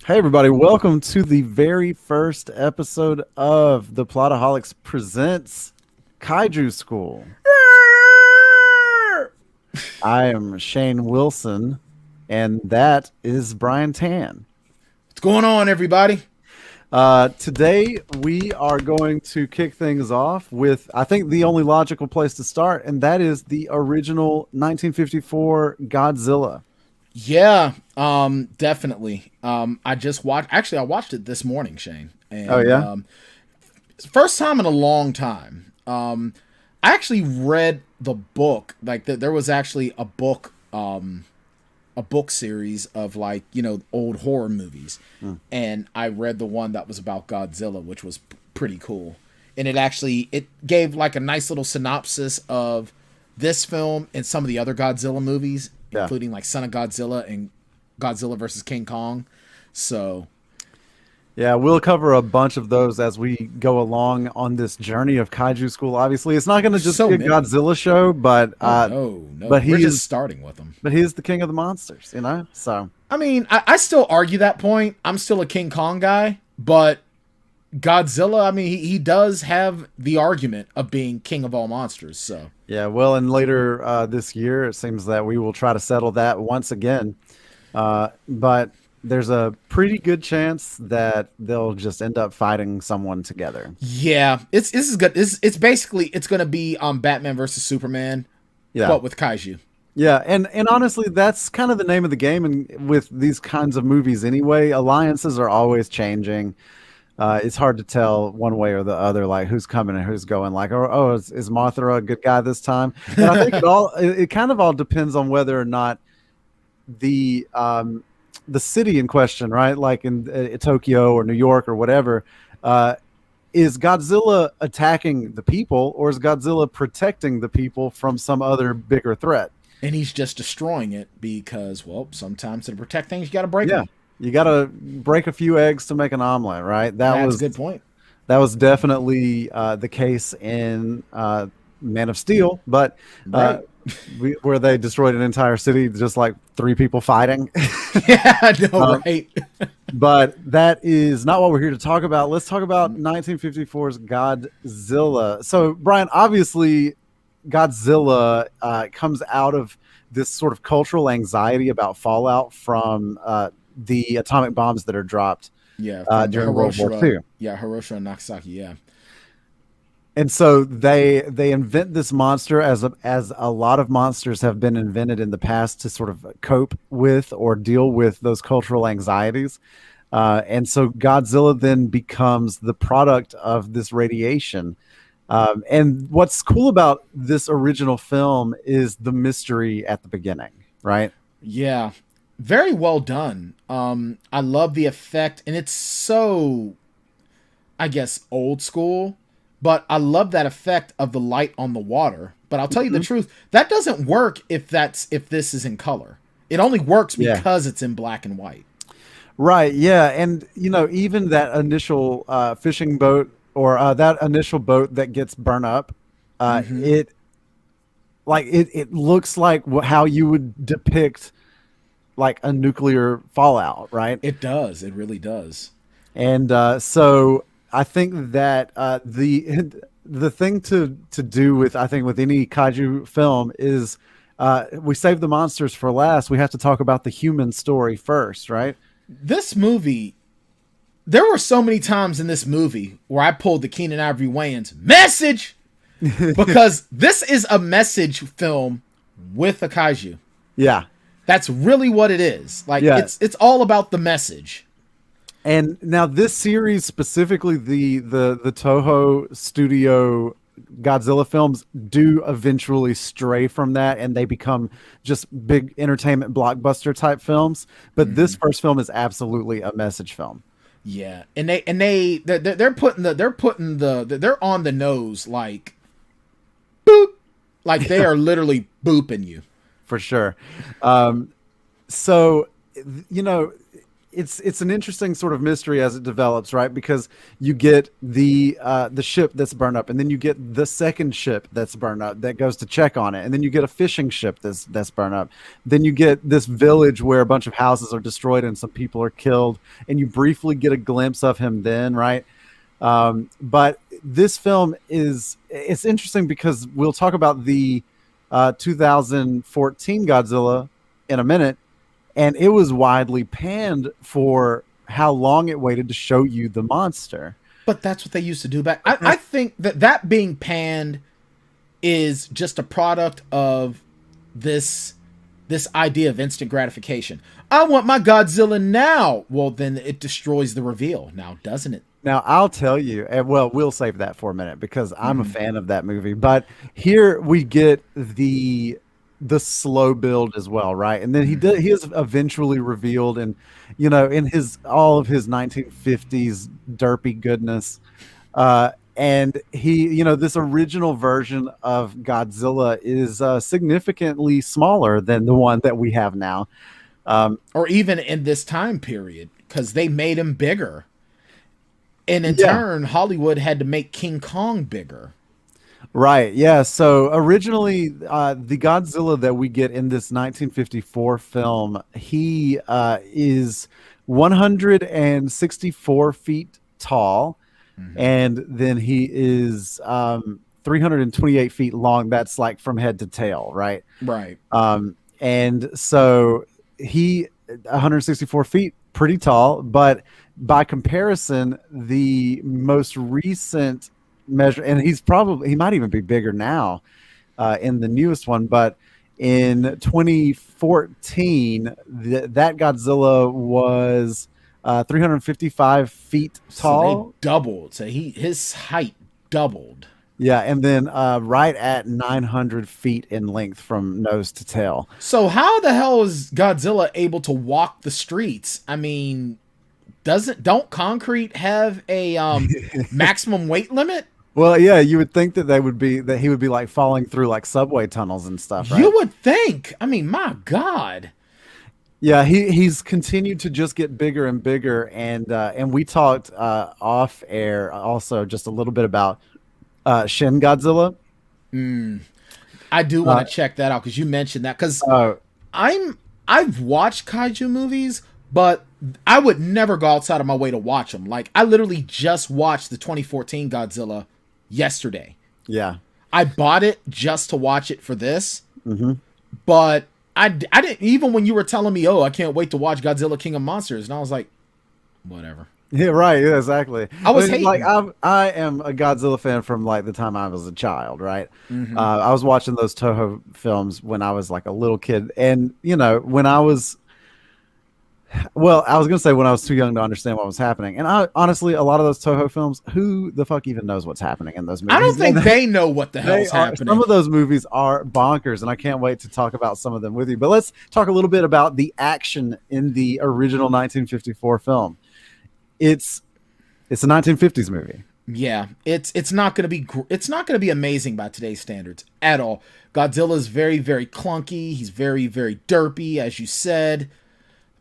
Hey everybody, welcome to the very first episode of the Plotaholics Presents Kaiju School. I am Shane Wilson, and that is Brian Tan. What's going on, everybody? Today we are going to kick things off with, I think, the only logical place to start, and that is the original 1954 Godzilla. Yeah, definitely. I just watched. Actually, I watched it this morning, Shane, Oh and yeah? first time in a long time. I actually read the book. Like, there was actually a book series of, like, old horror movies, and I read the one that was about Godzilla, which was pretty cool. And it gave like a nice little synopsis of this film and some of the other Godzilla movies, Yeah. including like Son of Godzilla and Godzilla versus King Kong. So Yeah, we'll cover a bunch of those as we go along on this journey of Kaiju School. Obviously, it's not going to there's just so be a many. Godzilla show, but Oh no, no, but we're he just is starting with them. but he is the king of the monsters, you know. So I mean, I still argue that point. I'm still a King Kong guy, but Godzilla, I mean, he does have the argument of being king of all monsters. So yeah, well, and later this year, it seems that we will try to settle that once again. But there's a pretty good chance that they'll just end up fighting someone together. yeah, this is good. It's basically it's gonna be Batman versus Superman, Yeah. but with kaiju. Yeah, and honestly, that's kind of the name of the game, and with these kinds of movies anyway, alliances are always changing. It's hard to tell one way or the other, like who's coming and who's going. Like, is Mothra a good guy this time? And I think it kind of all depends on whether or not the city in question, right? Like in Tokyo or New York or whatever, is Godzilla attacking the people, or is Godzilla protecting the people from some other bigger threat? And he's just destroying it because, well, sometimes to protect things, you got to break Yeah, them. you got to break a few eggs to make an omelet, right? That's a good point. That was definitely the case in Man of Steel, but uh, Right. where they destroyed an entire city, just like three people fighting. Yeah, I know, Um, right? but that is not what we're here to talk about. Let's talk about 1954's Godzilla. So, Brian, obviously, Godzilla comes out of this sort of cultural anxiety about fallout from the atomic bombs that are dropped Yeah, from during World War Hiroshima. II. Yeah, Hiroshima and Nagasaki. Yeah. And so they invent this monster as a lot of monsters have been invented in the past to sort of cope with or deal with those cultural anxieties. And so Godzilla then becomes the product of this radiation. And what's cool about this original film is the mystery at the beginning, right? Yeah, very well done. I love the effect, and it's so, I guess, old school, but I love that effect of the light on the water. But I'll tell you the Mhm. truth, that doesn't work if this is in color. It only works Yeah. because it's in black and white. Right. Yeah. And, even that initial fishing boat or that initial boat that gets burnt up, Hmm. it looks like how you would depict like a nuclear fallout, right? It does. It really does. And so I think that the thing to do with I think with any kaiju film is we save the monsters for last. We have to talk about the human story first, right? This movie, there were so many times in this movie where I pulled the Keenan Ivory Wayans message because this is a message film with a kaiju. Yeah. That's really what it is. Like, Yeah. it's all about the message. And now this series specifically, the Toho Studio Godzilla films do eventually stray from that, and they become just big entertainment blockbuster type films. But this first film is absolutely a message film. Yeah, and they're on the nose, like boop, like they are literally booping you. For sure. So, you know, it's an interesting sort of mystery as it develops, right? Because you get the ship that's burned up, and then you get the second ship that's burned up that goes to check on it, and then you get a fishing ship that's burned up. Then you get this village where a bunch of houses are destroyed and some people are killed, and you briefly get a glimpse of him then, right? But this film it's interesting because we'll talk about the 2014 Godzilla in a minute, and it was widely panned for how long it waited to show you the monster. But that's what they used to do back. I think that being panned is just a product of this idea of instant gratification. I want my Godzilla now. Well, then it destroys the reveal now, doesn't it? Now, I'll tell you, and well, we'll save that for a minute because I'm a fan of that movie. But here we get the slow build as well, right? And then he is eventually revealed, and in his all of his 1950s derpy goodness. And this original version of Godzilla is significantly smaller than the one that we have now. Or even in this time period, because they made him bigger. And in turn, Hollywood had to make King Kong bigger. Right. Yeah. So originally, the Godzilla that we get in this 1954 film, he is 164 feet tall, and then he is 328 feet long. That's like from head to tail, right? Right. And so he 164 feet, pretty tall, but by comparison, the most recent measure, and he might even be bigger now in the newest one, but in 2014, that Godzilla was 355 feet tall. So they doubled. So his height doubled. Yeah, and then right at 900 feet in length from nose to tail. So how the hell is Godzilla able to walk the streets? I mean, don't concrete have a maximum weight limit? Well, yeah, you would think that he would be like falling through like subway tunnels and stuff, right? You would think. I mean, my God. Yeah, he's continued to just get bigger and bigger, and we talked off air also just a little bit about Shin Godzilla. I do want to check that out because you mentioned that because I've watched kaiju movies, but I would never go outside of my way to watch them. Like I literally just watched the 2014 Godzilla yesterday. Yeah, I bought it just to watch it for this, but I didn't, even when you were telling me, oh, I can't wait to watch Godzilla King of Monsters, and I was like, whatever. Yeah, right. Yeah, exactly. I was hating. Like I am a Godzilla fan from like the time I was a child, right? I was watching those Toho films when I was like a little kid, and when I was going to say when I was too young to understand what was happening. And honestly, a lot of those Toho films, who the fuck even knows what's happening in those movies? I don't think they know what the hell's happening. Some of those movies are bonkers, and I can't wait to talk about some of them with you. But let's talk a little bit about the action in the original 1954 film. It's a 1950s movie. Yeah, it's not going to be amazing by today's standards at all. Godzilla's very, very clunky. He's very, very derpy, as you said.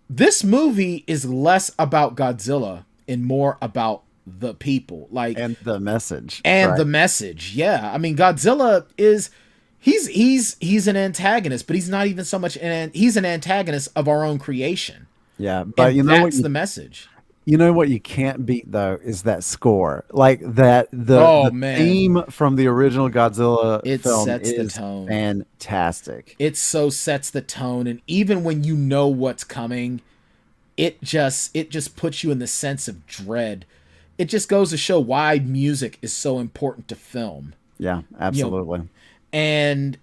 This movie is less about Godzilla and more about the people, and the message. The message. Yeah, I mean, Godzilla is he's an antagonist, but he's not even so much he's an antagonist of our own creation. Yeah, but that's the message. You know what you can't beat though is that score. Like that the theme from the original Godzilla film sets is the tone. Fantastic. It so sets the tone, and even when you know what's coming, it just puts you in the sense of dread. It just goes to show why music is so important to film. Yeah, absolutely. And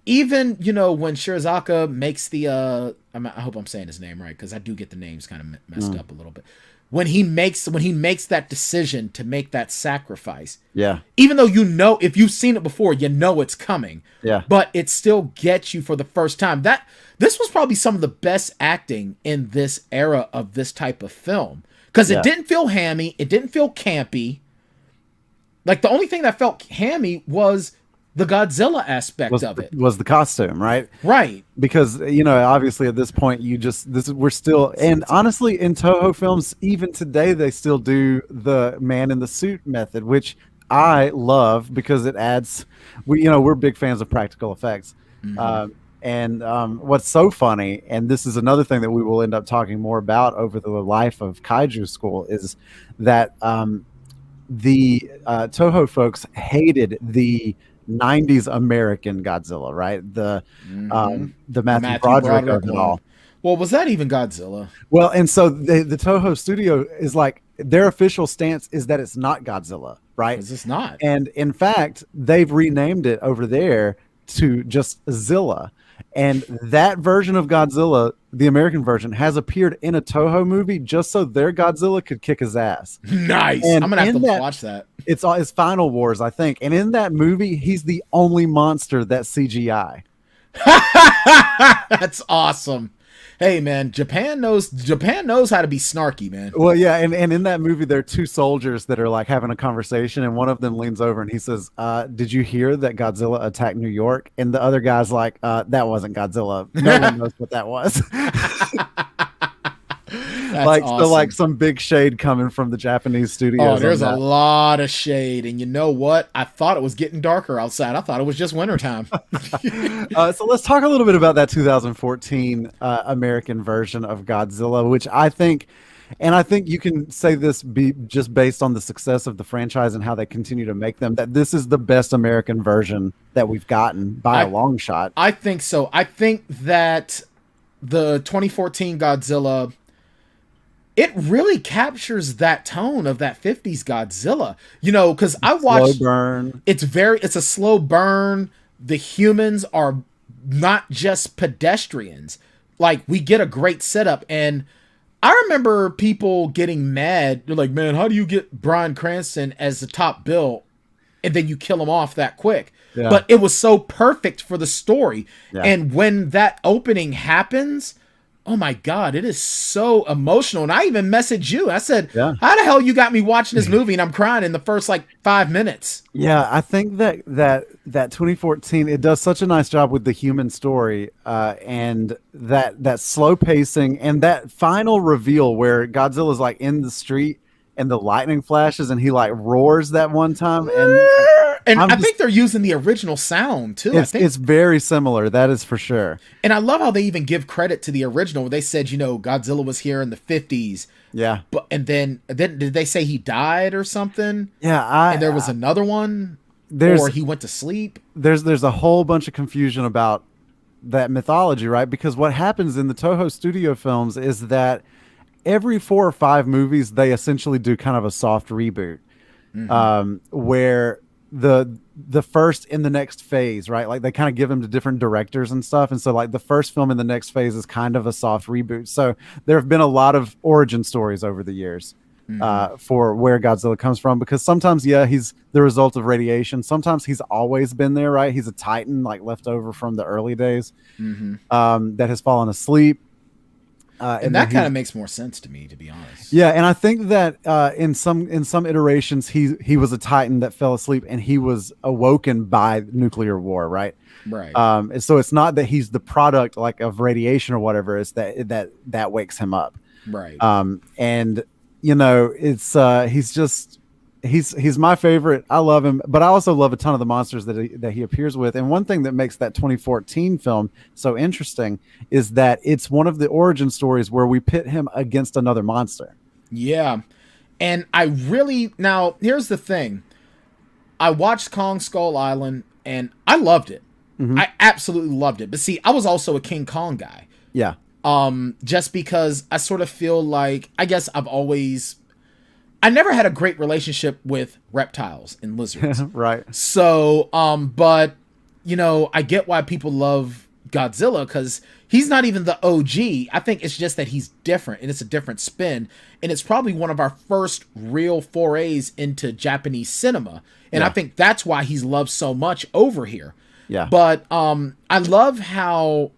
even when Shirazaka makes the I hope I'm saying his name right because I do get the names kind of messed up a little bit. When he makes that decision to make that sacrifice, yeah. Even though if you've seen it before, it's coming. Yeah. But it still gets you for the first time. This was probably some of the best acting in this era of this type of film because it didn't feel hammy, it didn't feel campy. Like the only thing that felt hammy was the Godzilla aspect of it. Was the costume, right? Right. Because obviously at this point we're still, and honestly in Toho films even today they still do the man in the suit method, which I love because it adds, we're big fans of practical effects. And what's so funny, and this is another thing that we will end up talking more about over the life of Kaiju School, is that the Toho folks hated the 90s American Godzilla, right? The Matthew Broderick of it all. Well, was that even Godzilla? Well, and so the Toho studio is like, their official stance is that it's not Godzilla, right? Is this not? And in fact, they've renamed it over there to just Zilla. And that version of Godzilla, the American version, has appeared in a Toho movie just so their Godzilla could kick his ass. Nice. And I'm gonna have to watch that. It's Final Wars, I think. And in that movie, he's the only monster that's CGI. That's awesome. Hey man, Japan knows how to be snarky, man. Well, yeah, and in that movie there are two soldiers that are like having a conversation, and one of them leans over and he says, did you hear that Godzilla attacked New York? And the other guy's like, that wasn't Godzilla. No one knows what that was. Like awesome. So like some big shade coming from the Japanese studios. Oh, there's a lot of shade, and you know what? I thought it was getting darker outside. I thought it was just wintertime. So let's talk a little bit about that 2014 American version of Godzilla, which I think you can say this just based on the success of the franchise and how they continue to make them, that this is the best American version that we've gotten by a long shot. I think so. I think that the 2014 Godzilla, it really captures that tone of that 50s Godzilla, because I watched slow burn. It's a slow burn. The humans are not just pedestrians. Like, we get a great setup. And I remember people getting mad. They're like, man, how do you get Bryan Cranston as the top bill and then you kill him off that quick? Yeah. But it was so perfect for the story. Yeah. And when that opening happens, oh my God, it is so emotional. And I even messaged you. I said, how the hell you got me watching this movie and I'm crying in the first 5 minutes? Yeah, I think that 2014, it does such a nice job with the human story and that slow pacing and that final reveal where Godzilla's like in the street and the lightning flashes and he like roars that one time. And I think they're using the original sound too. It's very similar. That is for sure. And I love how they even give credit to the original. They said, Godzilla was here in the 50s. Yeah. And then did they say he died or something? Yeah. And there was another one, or he went to sleep. There's a whole bunch of confusion about that mythology, right? Because what happens in the Toho studio films is that every 4 or 5 movies, they essentially do kind of a soft reboot, where the first in the next phase, right? Like they kind of give them to different directors and stuff. And so like the first film in the next phase is kind of a soft reboot. So there have been a lot of origin stories over the years for where Godzilla comes from, because sometimes, he's the result of radiation. Sometimes he's always been there, right? He's a Titan, like left over from the early days that has fallen asleep. And that kind of makes more sense to me, to be honest. Yeah, and I think that in some iterations, he was a Titan that fell asleep, and he was awoken by nuclear war, right? Right. So it's not that he's the product like of radiation or whatever. It's that wakes him up. Right. And it's he's my favorite. I love him, but I also love a ton of the monsters that he appears with. And one thing that makes that 2014 film so interesting is that it's one of the origin stories where we pit him against another monster. Yeah. And now here's the thing. I watched Kong Skull Island and I loved it. I absolutely loved it. But see, I was also a King Kong guy. Yeah. Just because I sort of feel like, I guess I never had a great relationship with reptiles and lizards. Right. So, but, I get why people love Godzilla, because he's not even the OG. I think it's just that he's different, and it's a different spin. And it's probably one of our first real forays into Japanese cinema. And I think that's why he's loved so much over here. Yeah. But I love how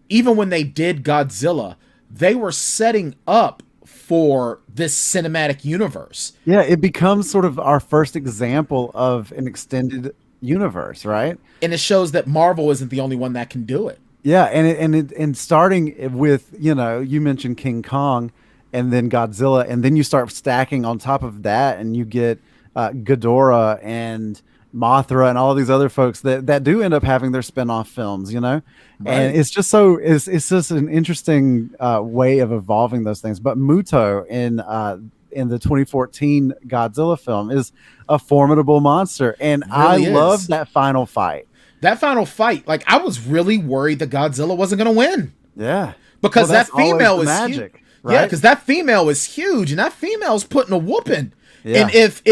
even when they did Godzilla, they were setting up for this cinematic universe. Yeah, it becomes sort of our first example of an extended universe, right? And it shows that Marvel isn't the only one that can do it. Yeah, and starting with, you mentioned King Kong, and then Godzilla, and then you start stacking on top of that, and you get Ghidorah and Mothra and all of these other folks that do end up having their spin-off films, and Right. it's just an interesting way of evolving those things. But Muto in the 2014 Godzilla film is a formidable monster, and I Really love is. that final fight. That final fight, like I was really worried that Godzilla wasn't going to win Yeah. Well, because that that's always female the is huge. magic, Yeah, right? because that female is huge, and that female's putting a whooping. Yeah. And if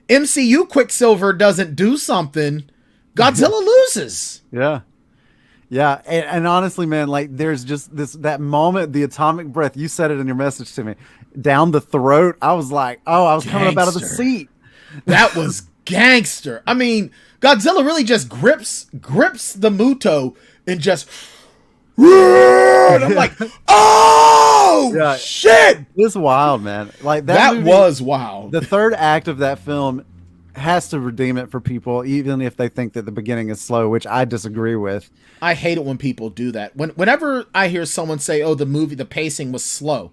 MCU Quicksilver doesn't do something, Godzilla loses. Yeah. Yeah. And honestly, man, like there's just that moment, the atomic breath, you said it in your message to me, down the throat. I was like, oh, I was coming up out of the Gangster. seat. That was gangster. I mean, Godzilla really just grips the Muto and just. And I'm like, oh Yeah. shit! It's wild, man. Like That movie, was wild. the third act of that film has to redeem it for people, even if they think that the beginning is slow, which I disagree with. I hate it when people do that. Whenever I hear someone say, "Oh, the pacing was slow,"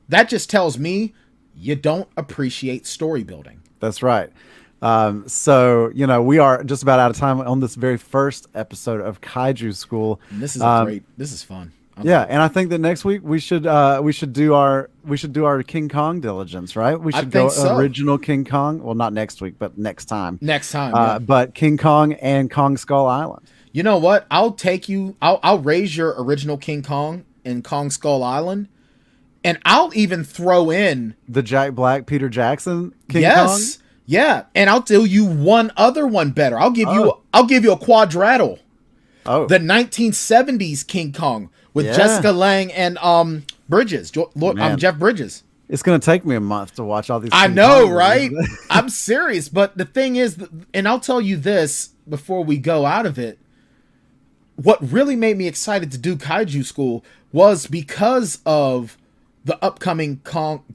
that just tells me you don't appreciate story building. That's right. So, we are just about out of time on this very first episode of Kaiju School. And this is this is fun. Yeah, and I think that next week we should do our King Kong diligence, right? We should go think so. original King Kong. Well, not next week, but next time. Next time, yeah. But King Kong and Kong Skull Island. You know what? I'll raise your original King Kong and Kong Skull Island, and I'll even throw in The Jack Black, Peter Jackson King yes, Kong. yeah, and I'll tell you one other one better. I'll give you a quadrattle. Oh, The 1970s King Kong with Yeah. Jessica Lange and Bridges, Man. Jeff Bridges. it's gonna take me a month to watch all these. I King know, Kong right? movies. I'm serious, but the thing is, and I'll tell you this before we go out of it. What really made me excited to do Kaiju School was because of the upcoming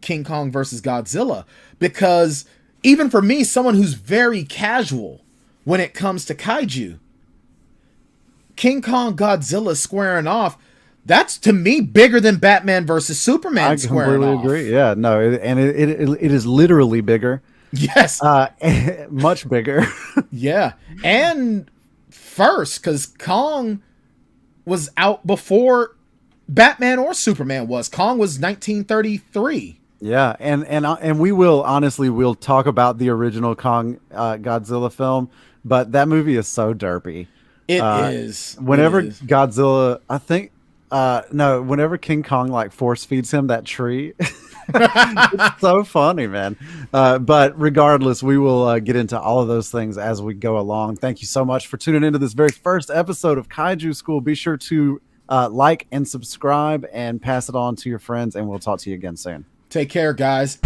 King Kong versus Godzilla. Because even for me, someone who's very casual when it comes to Kaiju, King Kong Godzilla squaring off, that's to me bigger than Batman versus Superman I squaring completely off. agree. Yeah, no, it is literally bigger, Yes. much bigger. Yeah. And first, because Kong was out before Batman or Superman was. Kong was 1933. Yeah, and we'll talk about the original Kong Godzilla film, but that movie is so derpy. It is. Whenever It is. Godzilla, I think, no, whenever King Kong like force feeds him that tree, it's so funny, man. But regardless, we will get into all of those things as we go along. Thank you so much for tuning into this very first episode of Kaiju School. Be sure to like and subscribe and pass it on to your friends, and we'll talk to you again soon. Take care, guys.